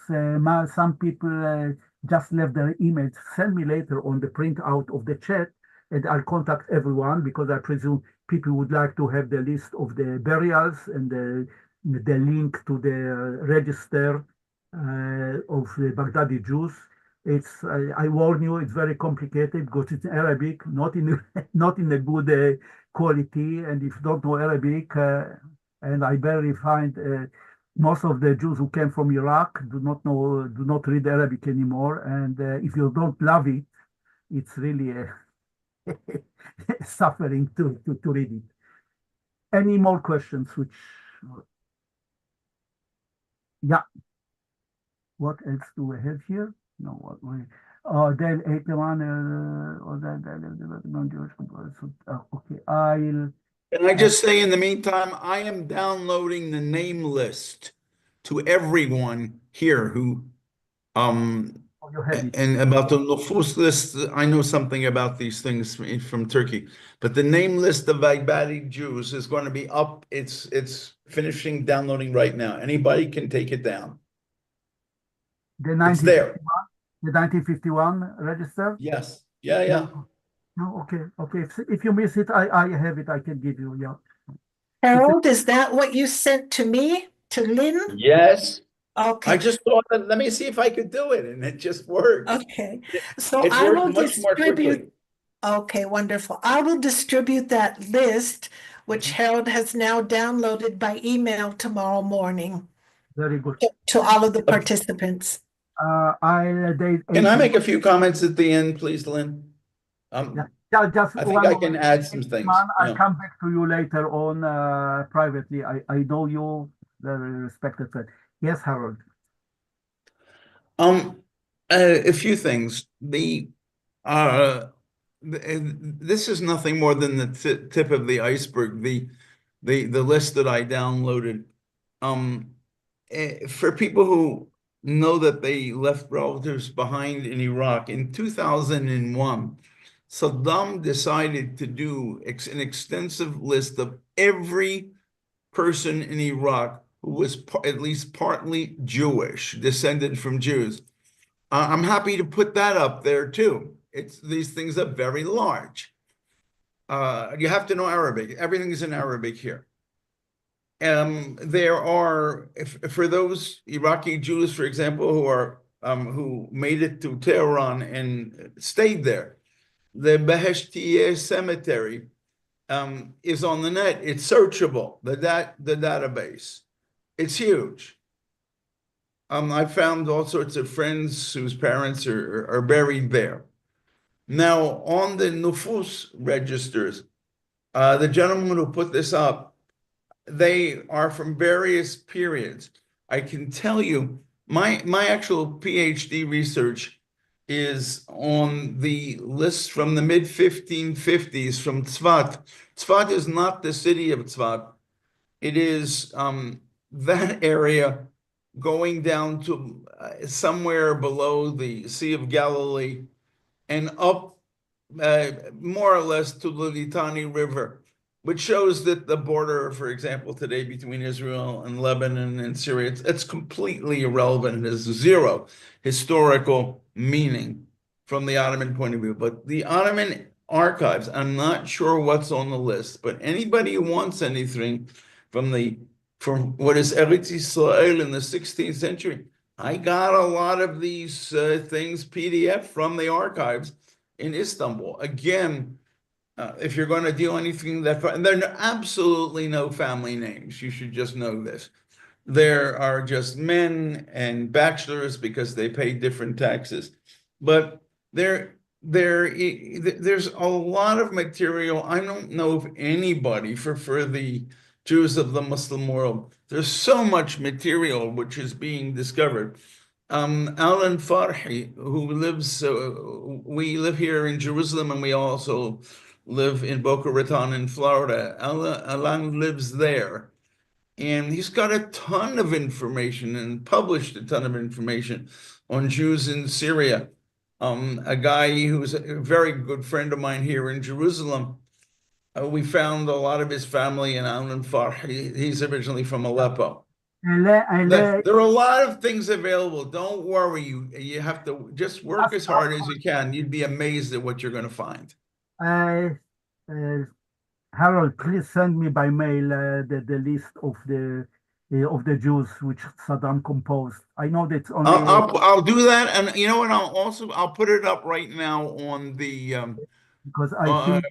some people just left their emails, send me later on the printout of the chat, and I'll contact everyone, because I presume people would like to have the list of the burials and the link to the register of the Baghdadi Jews. It's I warn you, it's very complicated because it's Arabic, not in not in a good quality, and if you don't know Arabic. And I barely find most of the Jews who came from Iraq do not read Arabic anymore. And if you don't love it, it's really suffering to read it. Any more questions? Yeah. What else do we have here? No, what we. Then 81. Okay, I'll. Can I just say, in the meantime, I am downloading the name list to everyone here who, and about the nufus list, I know something about these things from Turkey, but the name list of Baghdadi Jews is going to be up. It's finishing downloading right now. Anybody can take it down. It's there. The 1951 register? Yes. Yeah. No, okay. If you miss it, I have it. I can give you. Yeah. Harold, is that what you sent to me, to Lynn? Yes. Okay. I just thought, let me see if I could do it, and it just worked. Okay. So It I will worked much more quickly. distribute. Okay, wonderful. I will distribute that list, which Harold has now downloaded by email tomorrow morning Very good. to all of the participants. Can I make a few comments at the end, please, Lynn? Just I think I can add some things. I'll come back to you later on privately. I know you, very respected friend. Yes, Harold. A few things. This is nothing more than the tip of the iceberg. The list that I downloaded. For people who know that they left relatives behind in Iraq in 2001, Saddam decided to do an extensive list of every person in Iraq who was at least partly Jewish, descended from Jews. I'm happy to put that up there too. These things are very large. You have to know Arabic. Everything is in Arabic here. There are, for those Iraqi Jews, for example, who made it to Tehran and stayed there, the Beheshtiye Cemetery is on the net. It's searchable. The database. It's huge. I found all sorts of friends whose parents are buried there. Now, on the nufus registers, the gentleman who put this up, they are from various periods. I can tell you, my actual PhD research is on the list from the mid-1550s from Tzfat. Tzfat is not the city of Tzfat. It is that area going down to somewhere below the Sea of Galilee and up more or less to the Litani River, which shows that the border, for example, today between Israel and Lebanon and Syria, it's completely irrelevant. It has zero historical meaning from the Ottoman point of view. But the Ottoman archives, I'm not sure what's on the list, but anybody who wants anything from what is Eretz Yisrael in the 16th century, I got a lot of these things PDF from the archives in Istanbul. Again, if you're going to do anything that, and there are absolutely no family names. You should just know this. There are just men and bachelors because they pay different taxes. But there's a lot of material. I don't know of anybody for the Jews of the Muslim world. There's so much material which is being discovered. Alan Farhi, who lives, we live here in Jerusalem and we also live in Boca Raton in Florida. Alan lives there. And he's got a ton of information and published a ton of information on Jews in Syria. A guy who's a very good friend of mine here in Jerusalem, we found a lot of his family in Alan Farhi. He's originally from Aleppo. There are a lot of things available. Don't worry. You have to just work as hard as you can. You'd be amazed at what you're going to find. Harold, please send me by mail the list of the Jews which Saddam composed. I know that's only. I'll do that, and you know what? I'll put it up right now on the because I think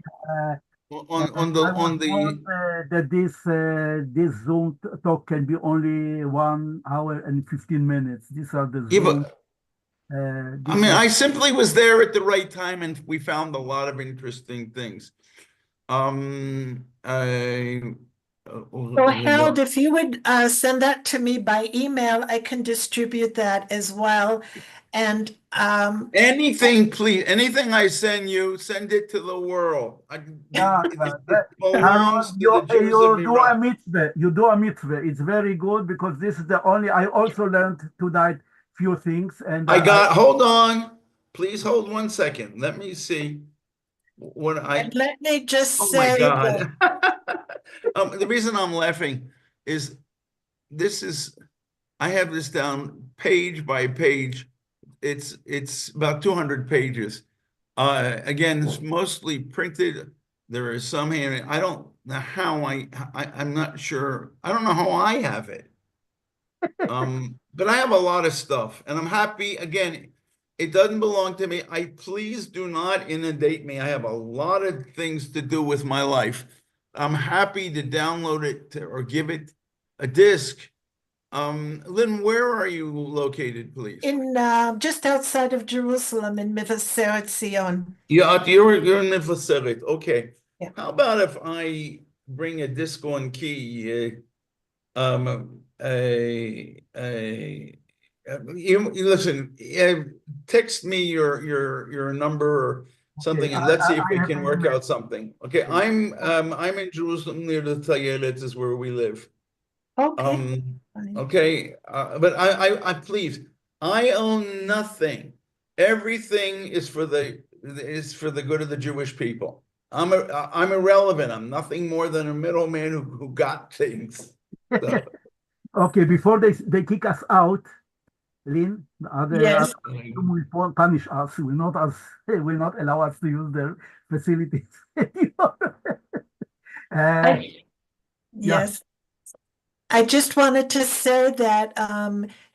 that this Zoom talk can be only 1 hour and 15 minutes. These are the Zoom. I mean, I simply was there at the right time, and we found a lot of interesting things. So Harold, if you would send that to me by email, I can distribute that as well. And anything, please, anything I send you, send it to the world. You do a mitzvah. It's very good because this is the only. I also learned tonight few things, and hold on, please hold 1 second. Let me see. And let me just oh say, my God. The reason I'm laughing is I have this down page by page. It's about 200 pages. Again, it's mostly printed. There is some handwriting. I don't know how I'm not sure. I don't know how I have it. But I have a lot of stuff, and I'm happy. Again, it doesn't belong to me. Please do not inundate me. I have a lot of things to do with my life. I'm happy to download it or give it a disc. Lynn, where are you located, please? In just outside of Jerusalem in Mevaseret Zion. Yeah, you're in Mevaseret. Okay. Yeah. How about if I bring a disc on key? You listen. Text me your number or something, and let's see if we can work out something. Okay, I'm in Jerusalem near the Tayelet is where we live. Okay. Okay, but I please, I own nothing. Everything is for the good of the Jewish people. I'm irrelevant. I'm nothing more than a middleman who got things. So. Okay, before they kick us out, Lynn, Yes. will punish us. Will not allow us to use their facilities. Yes. I just wanted to say that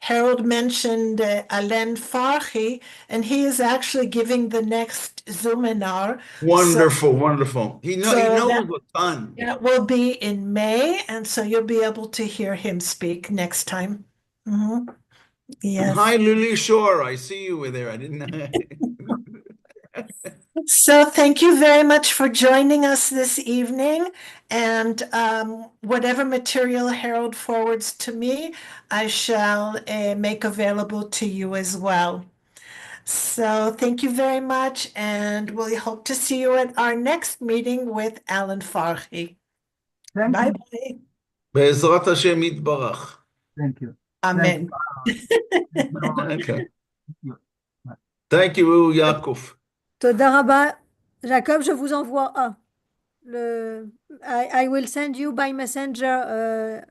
Harold mentioned Alain Farhi, and he is actually giving the next Zoominar. Wonderful, wonderful. He knows a ton. That will be in May, and so you'll be able to hear him speak next time. Mm-hmm. Yes. Hi, Lily Shore. I see you were there. I didn't know. So thank you very much for joining us this evening. And whatever material Harold forwards to me, I shall make available to you as well. So thank you very much, and we hope to see you at our next meeting with Alan Farhi. Bye-bye. Be'ezrat Hashem yitbarach. Thank you. Amen. Okay. Thank you, Yaakov. תודה רבה. Jacob, je vous envoie un. I will send you by messenger.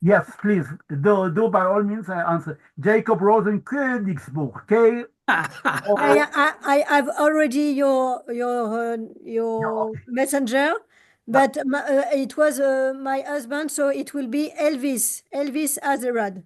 Yes, please. Do by all means answer. Jacob Rosen Königsbuch. I have already your messenger, but it was my husband, so it will be Elvis Azerad.